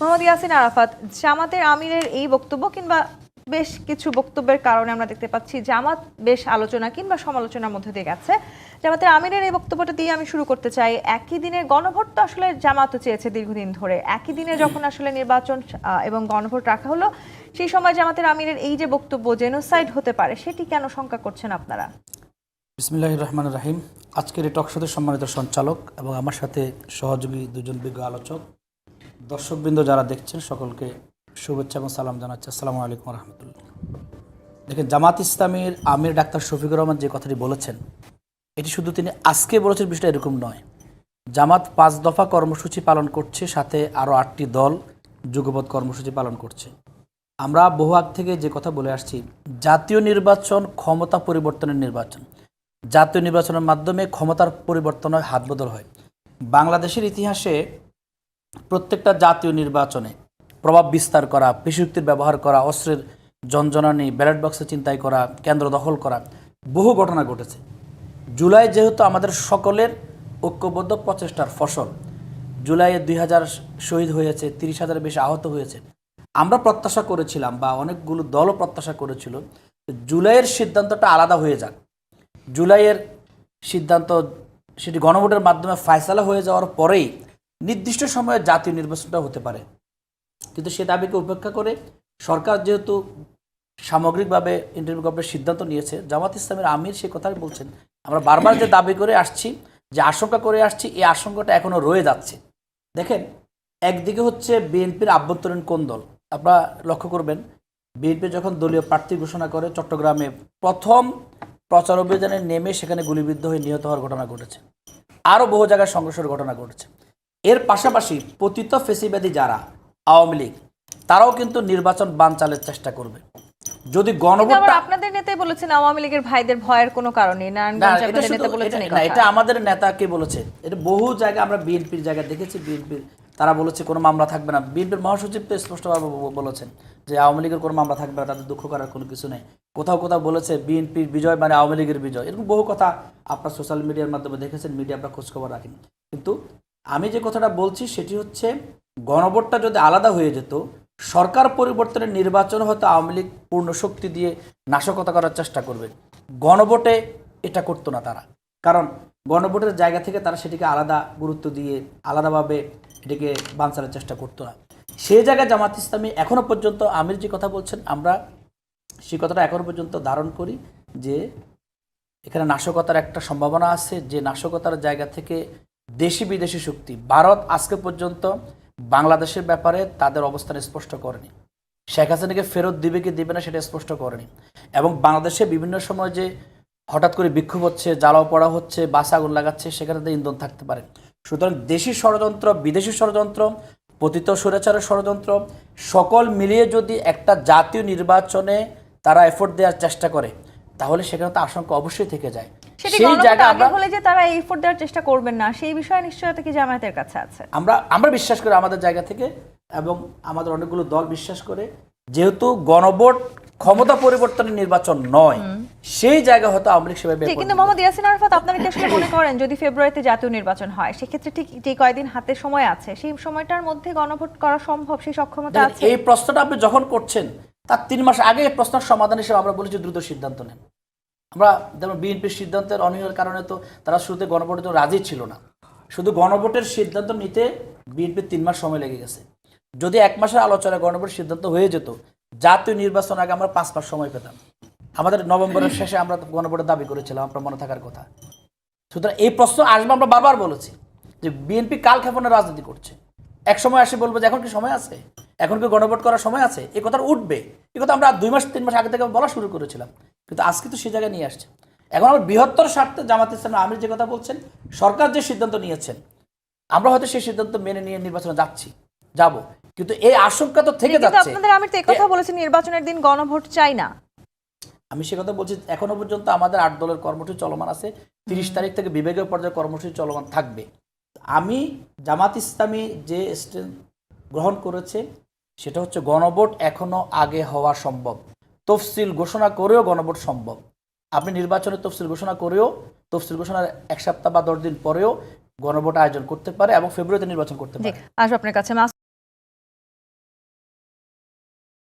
মোহাম্মদ ইয়াসিন আরাফাত, জামাতের আমিরের এই বক্তব্য কিংবা বেশ কিছু বক্তব্যের কারণে আমরা দেখতে পাচ্ছি জামাত বেশ আলোচনা কিংবা সমালোচনার মধ্যে দিয়ে গেছে। জামাতের আমিরের এই বক্তব্যটা দিয়ে আমি শুরু করতে চাই। একই দিনের গণভোট তো আসলে জামাতও চেয়েছে দীর্ঘদিন ধরে। একই দিনে যখন আসলে নির্বাচন এবং গণভোট রাখা হলো, সেই সময় জামাতের আমিরের এই যে বক্তব্য জেনোসাইড হতে পারে, সেটি কেন শঙ্কা করছেন আপনারা? বিসমিল্লাহির রহমানির রহিম। আজকের এই টকশোতে সম্মানিত সঞ্চালক এবং আমার সাথে সহযোগী দুজন বিজ্ঞ আলোচক, দর্শকবৃন্দ যারা দেখছেন সকলকে শুভেচ্ছা এবং সালাম জানাচ্ছি। আসসালামু আলাইকুম রহমতুল্লাহ। দেখেন, জামাত ইসলামীর আমির ডাক্তার শফিকুর রহমান যে কথাটি বলেছেন, এটি শুধু তিনি আজকে বলেছেন বিষয়টা এরকম নয়। জামাত 5 দফা কর্মসূচি পালন করছে, সাথে আরও 8টি দল যুগপৎ কর্মসূচি পালন করছে। আমরা বহু আগ থেকে যে কথা বলে আসছি, জাতীয় নির্বাচন ক্ষমতা পরিবর্তনের নির্বাচন। জাতীয় নির্বাচনের মাধ্যমে ক্ষমতার পরিবর্তন হয়, হাত বদল হয়। বাংলাদেশের ইতিহাসে প্রত্যেকটা জাতীয় নির্বাচনে প্রভাব বিস্তার করা, পেশিযুক্তির ব্যবহার করা, অস্ত্রের জনজনানি, ব্যালট বক্সে চিন্তাই করা, কেন্দ্র দখল করা, বহু ঘটনা ঘটেছে। জুলাই যেহেতু আমাদের সকলের ঐক্যবদ্ধ প্রচেষ্টার ফসল, জুলাইয়ে 2000 শহীদ হয়েছে, 30,000-এর বেশি আহত হয়েছে। আমরা প্রত্যাশা করেছিলাম বা অনেকগুলো দলও প্রত্যাশা করেছিল জুলাইয়ের সিদ্ধান্তটা আলাদা হয়ে যাক। জুলাইয়ের সিদ্ধান্ত সেটি গণভোটের মাধ্যমে ফয়সালা হয়ে যাওয়ার পরেই নির্দিষ্ট সময়ে জাতীয় নির্বাচনটা হতে পারে। কিন্তু সে দাবিকে উপেক্ষা করে সরকার যেহেতু সামগ্রিকভাবে ইন্টারিম গভর্নমেন্টের সিদ্ধান্ত নিয়েছে, জামাত ইসলামের আমির সে কথাই বলছেন। আমরা বারবার যে দাবি করে আসছি, যে আশঙ্কা করে আসছি, এই আশঙ্কাটা এখনও রয়ে যাচ্ছে। দেখেন, একদিকে হচ্ছে বিএনপির আভ্যন্তরীণ কোন্দল। আপনারা লক্ষ্য করবেন, বিএনপি যখন দলীয় প্রার্থী ঘোষণা করে, চট্টগ্রামে প্রথম প্রচার অভিযানে নেমে সেখানে গুলিবিদ্ধ হয়ে নিহত হওয়ার ঘটনা ঘটেছে। আরও বহু জায়গায় সংঘর্ষের ঘটনা ঘটেছে। এর পাশাপাশি পতিত ফেসিবাদী যারা আওয়ামী লীগ, তারাও কিন্তু নির্বাচন বানচালের চেষ্টা করবে। যদি গণভোটটা, আপনাদের নেতাই বলেছেন আওয়ামী লীগের ভাইদের ভয়ের কোনো কারণে না, এটা আমাদের নেতা কে বলেছে, এটা বহু জায়গায় আমরা বিএনপির জায়গায় দেখেছি। বিএনপির তারা বলেছে কোনো মামলা থাকবে না। বিএনপির মহাসচিব তো স্পষ্টভাবে বলেছেন যে আওয়ামী লীগের কোনো মামলা থাকবে না, তাদের দুঃখ করার কোনো কিছু নেই। কোথাও কোথাও বলেছে বিএনপির বিজয় মানে আওয়ামী লীগের বিজয়। এরকম বহু কথা আপনার সোশ্যাল মিডিয়ার মাধ্যমে দেখেছেন, মিডিয়া আপনার খোঁজখবর রাখেন। কিন্তু আমি যে কথাটা বলছি সেটি হচ্ছে, গণভোটটা যদি আলাদা হয়ে যেত, সরকার পরিবর্তনের নির্বাচন হয়তো আওয়ামী লীগ পূর্ণ শক্তি দিয়ে নাশকতা করার চেষ্টা করবে। গণভোটে এটা করতো না তারা, কারণ গণভোটের জায়গা থেকে তারা সেটিকে আলাদা গুরুত্ব দিয়ে আলাদাভাবে এটিকে বানচালের চেষ্টা করতো না। সেই জায়গায় জামাত ইসলামী এখনও পর্যন্ত আমির যে কথা বলছেন, আমরা সেই কথাটা এখনও পর্যন্ত ধারণ করি যে এখানে নাশকতার একটা সম্ভাবনা আছে। যে নাশকতার জায়গা থেকে দেশি বিদেশি শক্তি, ভারত আজকে পর্যন্ত বাংলাদেশের ব্যাপারে তাদের অবস্থান স্পষ্ট করেনি। শেখ হাসিনাকে ফেরত দিবে কি দিবে না সেটা স্পষ্ট করেনি। এবং বাংলাদেশে বিভিন্ন সময় যে হঠাৎ করে বিক্ষোভ হচ্ছে, জ্বালাও পড়া হচ্ছে, বাসে আগুন লাগাচ্ছে, সেখানে তো ইন্ধন থাকতে পারে। সুতরাং দেশি ষড়যন্ত্র, বিদেশি ষড়যন্ত্র, পতিত স্বৈরাচারের ষড়যন্ত্র সকল মিলিয়ে যদি একটা জাতীয় নির্বাচনে তারা এফোর্ট দেওয়ার চেষ্টা করে, তাহলে সেখানে তো আশঙ্কা অবশ্যই থেকে যায়। সেই জায়গা আমরা হলে যে তারা এই এফোর্ট দেওয়ার চেষ্টা করবেন না, সেই বিষয়ে নিশ্চয়তা কি জামায়াতের কাছে আছে? আমরা বিশ্বাস করি আমাদের জায়গা থেকে, এবং আমাদের অনেকগুলো দল বিশ্বাস করে, যেহেতু গণভোট ক্ষমতা পরিবর্তনের নির্বাচন নয়, সেই জায়গা হয়তো আওয়ামী লীগ সেভাবে। কিন্তু মোহাম্মদ ইয়াসিন আরাফাত, আপনারা কি আসলে মনে করেন যদি ফেব্রুয়ারিতে জাতীয় নির্বাচন হয়, সেক্ষেত্রে ঠিক যে কয়েকদিন হাতে সময় আছে, সেই সময়টার মধ্যে গণভোট করা সম্ভব, সেই সক্ষমতা আছে? এই প্রশ্নটা আপনি যখন করছেন, তার 3 মাস আগে এই প্রশ্নের সমাধান হিসেবে আমরা বলেছি দ্রুত সিদ্ধান্ত নেন। আমরা যেমন বিএনপির সিদ্ধান্তের অনীহের কারণে তো তারা শুরুতে গণভোটের জন্য রাজি ছিল না। শুধু গণভোটের সিদ্ধান্ত নিতে বিএনপির 3 মাস সময় লেগে গেছে। যদি 1 মাসের আলোচনায় গণভোটের সিদ্ধান্ত হয়ে যেত, জাতীয় নির্বাচন আগে আমরা 5 মাস সময় পেতাম। আমাদের নভেম্বরের শেষে আমরা গণভোটের দাবি করেছিলাম, আপনার মনে থাকার কথা। সুতরাং এই প্রশ্ন আসবে, আমরা বারবার বলেছি যে বিএনপি কাল ক্ষেপণের রাজনীতি করছে। এক সময় আসে বলবো যে এখন কি সময় আছে, এখন কি গণভোট করার সময় আছে, এই কথাটা উঠবে। এই কথা আমরা 2 মাস 3 মাস আগে থেকে বলা শুরু করেছিলাম, কিন্তু আজকে তো সেই জায়গায় নিয়ে আসছে। এখন আমরা বৃহত্তর স্বার্থে জামাত ইসলামের আমির যে কথা বলছেন, সরকার যে সিদ্ধান্ত নিয়েছেন, আমরা হয়তো সেই সিদ্ধান্ত মেনে নিয়ে নির্বাচনে যাব, কিন্তু এই আশঙ্কা তো থেকে যাচ্ছে। আপনাদের আমির তো এই কথা বলেছেন নির্বাচনের দিন গণভোট চাই না। আমি সে কথা বলছি, এখনো পর্যন্ত আমাদের 8 দলের কর্মসূচি চলমান আছে। 30 তারিখ থেকে বিভাগীয় পর্যায়ে কর্মসূচি চলমান থাকবে। আমি জামাত ইসলামী যে স্ট্যান্ড গ্রহণ করেছে সেটা হচ্ছে, গণভোট এখনো আগে হওয়া সম্ভব। তফসিল ঘোষণা করেও গণভোট সম্ভব। আপনি নির্বাচনের তফসিল ঘোষণা করেও, তফসিল ঘোষণার 1 সপ্তাহ বা 10 দিন পরেও গণভোট আয়োজন করতে পারে এবং ফেব্রুয়ারিতে নির্বাচন করতে পারে। আসবো আপনার কাছে।